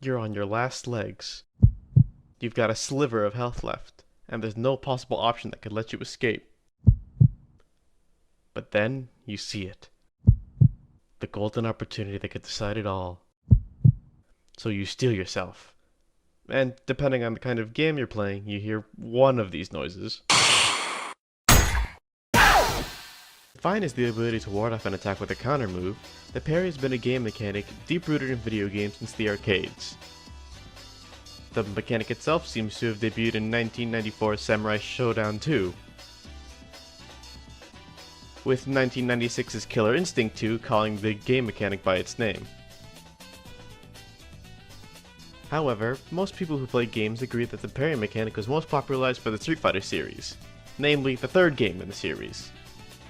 You're on your last legs. You've got a sliver of health left, and there's no possible option that could let you escape. But then, you see it. The golden opportunity that could decide it all. So you steel yourself. And depending on the kind of game you're playing, you hear one of these noises. Fine is the ability to ward off an attack with a counter move, the parry has been a game mechanic deep-rooted in video games since the arcades. The mechanic itself seems to have debuted in 1994's Samurai Shodown 2, with 1996's Killer Instinct 2 calling the game mechanic by its name. However, most people who play games agree that the parry mechanic was most popularized by the Street Fighter series, namely the third game in the series.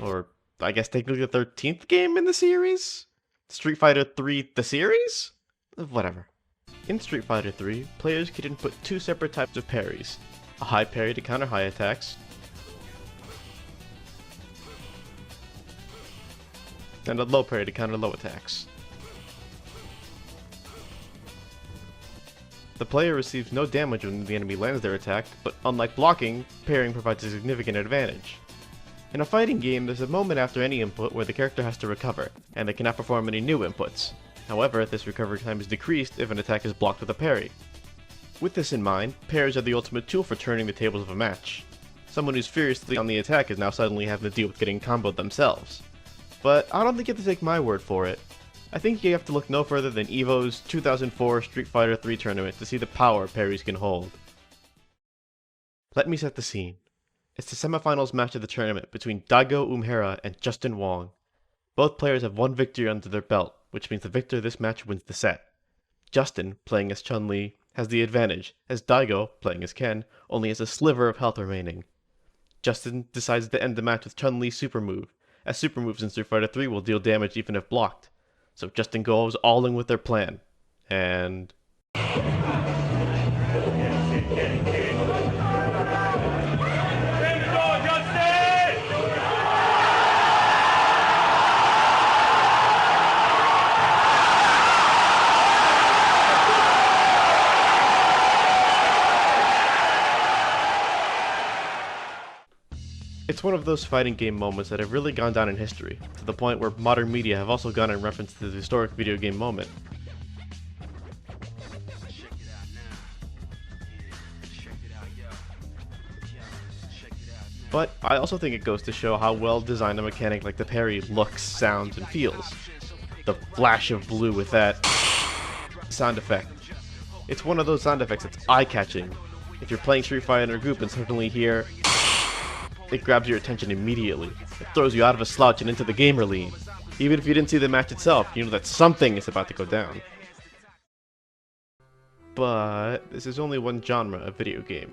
Or, I guess technically the 13th game in the series? Street Fighter 3 the series? Whatever. In Street Fighter 3, players could input two separate types of parries, a high parry to counter high attacks, and a low parry to counter low attacks. The player receives no damage when the enemy lands their attack, but unlike blocking, parrying provides a significant advantage. In a fighting game, there's a moment after any input where the character has to recover, and they cannot perform any new inputs. However, this recovery time is decreased if an attack is blocked with a parry. With this in mind, parries are the ultimate tool for turning the tables of a match. Someone who's furiously on the attack is now suddenly having to deal with getting comboed themselves. But I don't think you have to take my word for it. I think you have to look no further than Evo's 2004 Street Fighter 3 tournament to see the power parries can hold. Let me set the scene. It's the semifinals match of the tournament between Daigo Umehara and Justin Wong. Both players have one victory under their belt, which means the victor of this match wins the set. Justin, playing as Chun-Li, has the advantage, as Daigo, playing as Ken, only has a sliver of health remaining. Justin decides to end the match with Chun-Li's super move, as super moves in Street Fighter 3 will deal damage even if blocked. So Justin goes all in with their plan, and... It's one of those fighting game moments that have really gone down in history, to the point where modern media have also gone in reference to the historic video game moment. But I also think it goes to show how well designed a mechanic like the parry looks, sounds, and feels. The flash of blue with that sound effect. It's one of those sound effects that's eye-catching. If you're playing Street Fighter in a group and suddenly hear, it grabs your attention immediately. It throws you out of a slouch and into the gamer league. Even if you didn't see the match itself, you know that something is about to go down. But this is only one genre of video game.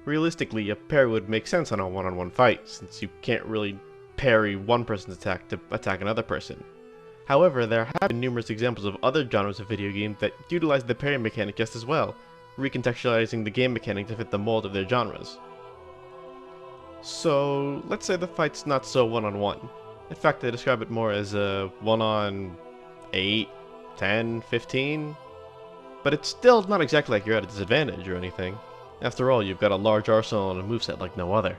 Realistically, a parry would make sense on a one-on-one fight, since you can't really parry one person's attack to attack another person. However, there have been numerous examples of other genres of video games that utilize the parry mechanic just as well, recontextualizing the game mechanic to fit the mold of their genres. So, let's say the fight's not so one-on-one. In fact, I describe it more as a 1-on-8, 10, 15. But it's still not exactly like you're at a disadvantage or anything. After all, you've got a large arsenal and a moveset like no other.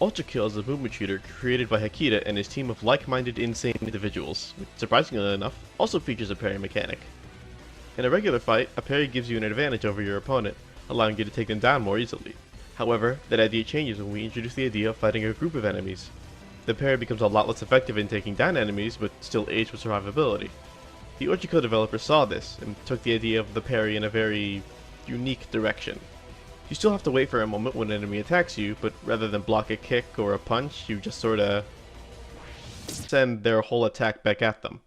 ULTRAKILL is a movement shooter created by Hakita and his team of like-minded insane individuals, which, surprisingly enough, also features a parry mechanic. In a regular fight, a parry gives you an advantage over your opponent, allowing you to take them down more easily. However, that idea changes when we introduce the idea of fighting a group of enemies. The parry becomes a lot less effective in taking down enemies, but still aids with survivability. The ULTRAKILL developer saw this, and took the idea of the parry in a very unique direction. You still have to wait for a moment when an enemy attacks you, but rather than block a kick or a punch, you just sorta send their whole attack back at them.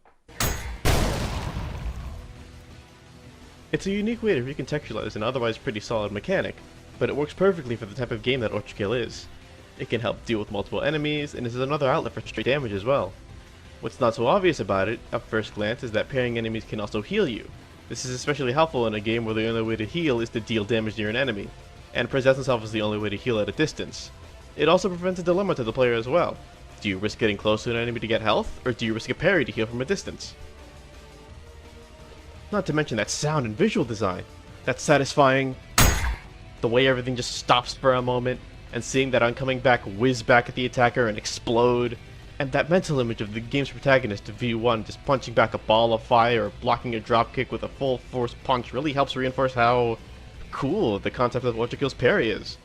It's a unique way to recontextualize an otherwise pretty solid mechanic, but it works perfectly for the type of game that ULTRAKILL is. It can help deal with multiple enemies, and is another outlet for straight damage as well. What's not so obvious about it, at first glance, is that parrying enemies can also heal you. This is especially helpful in a game where the only way to heal is to deal damage near an enemy, and presents itself as the only way to heal at a distance. It also presents a dilemma to the player as well. Do you risk getting close to an enemy to get health, or do you risk a parry to heal from a distance? Not to mention that sound and visual design. That's satisfying. The way everything just stops for a moment, and seeing that oncoming back whiz back at the attacker and explode. And that mental image of the game's protagonist, V1, just punching back a ball of fire or blocking a dropkick with a full force punch really helps reinforce how cool the concept of ULTRAKILL's parry is.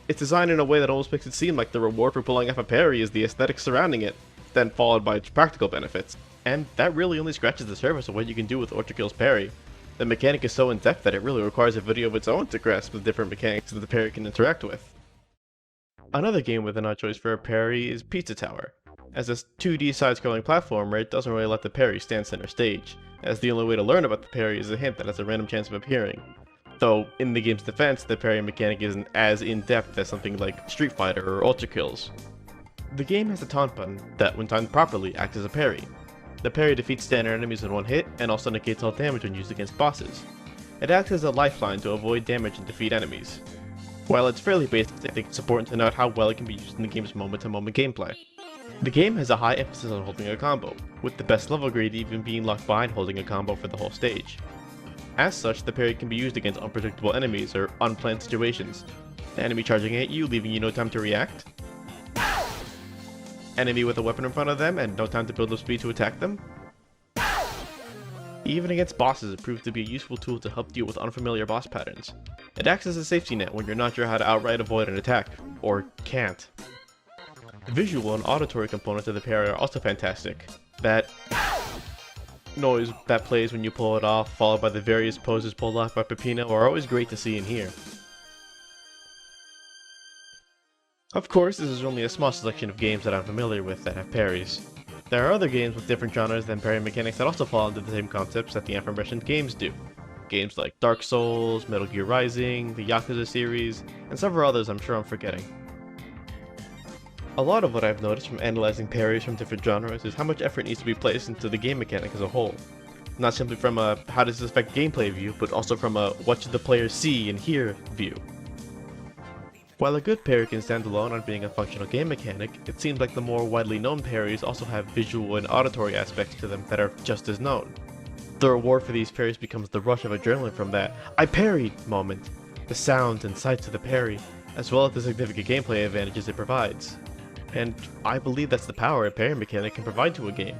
It's designed in a way that almost makes it seem like the reward for pulling off a parry is the aesthetic surrounding it, then followed by its practical benefits. And that really only scratches the surface of what you can do with ULTRAKILL's parry. The mechanic is so in-depth that it really requires a video of its own to grasp the different mechanics that the parry can interact with. Another game with an odd choice for a parry is Pizza Tower. As this 2D side-scrolling platformer, it doesn't really let the parry stand center stage, as the only way to learn about the parry is a hint that has a random chance of appearing. Though, in the game's defense, the parry mechanic isn't as in-depth as something like Street Fighter or ULTRAKILL's. The game has a taunt button that, when timed properly, acts as a parry. The parry defeats standard enemies in one hit, and also negates all damage when used against bosses. It acts as a lifeline to avoid damage and defeat enemies. While it's fairly basic, I think it's important to note how well it can be used in the game's moment-to-moment gameplay. The game has a high emphasis on holding a combo, with the best level grade even being locked behind holding a combo for the whole stage. As such, the parry can be used against unpredictable enemies or unplanned situations. The enemy charging at you, leaving you no time to react. Enemy with a weapon in front of them and no time to build up speed to attack them. Even against bosses, it proves to be a useful tool to help deal with unfamiliar boss patterns. It acts as a safety net when you're not sure how to outright avoid an attack, or can't. The visual and auditory components of the parry are also fantastic. That noise that plays when you pull it off, followed by the various poses pulled off by Peppino, are always great to see and hear. Of course, this is only a small selection of games that I'm familiar with that have parries. There are other games with different genres than parry mechanics that also fall into the same concepts that the aforementioned games do. Games like Dark Souls, Metal Gear Rising, the Yakuza series, and several others I'm sure I'm forgetting. A lot of what I've noticed from analyzing parries from different genres is how much effort needs to be placed into the game mechanic as a whole. Not simply from a how does this affect gameplay view, but also from a what should the player see and hear view. While a good parry can stand alone on being a functional game mechanic, it seems like the more widely known parries also have visual and auditory aspects to them that are just as known. The reward for these parries becomes the rush of adrenaline from that "I parried" moment, the sounds and sights of the parry, as well as the significant gameplay advantages it provides. And I believe that's the power a parry mechanic can provide to a game.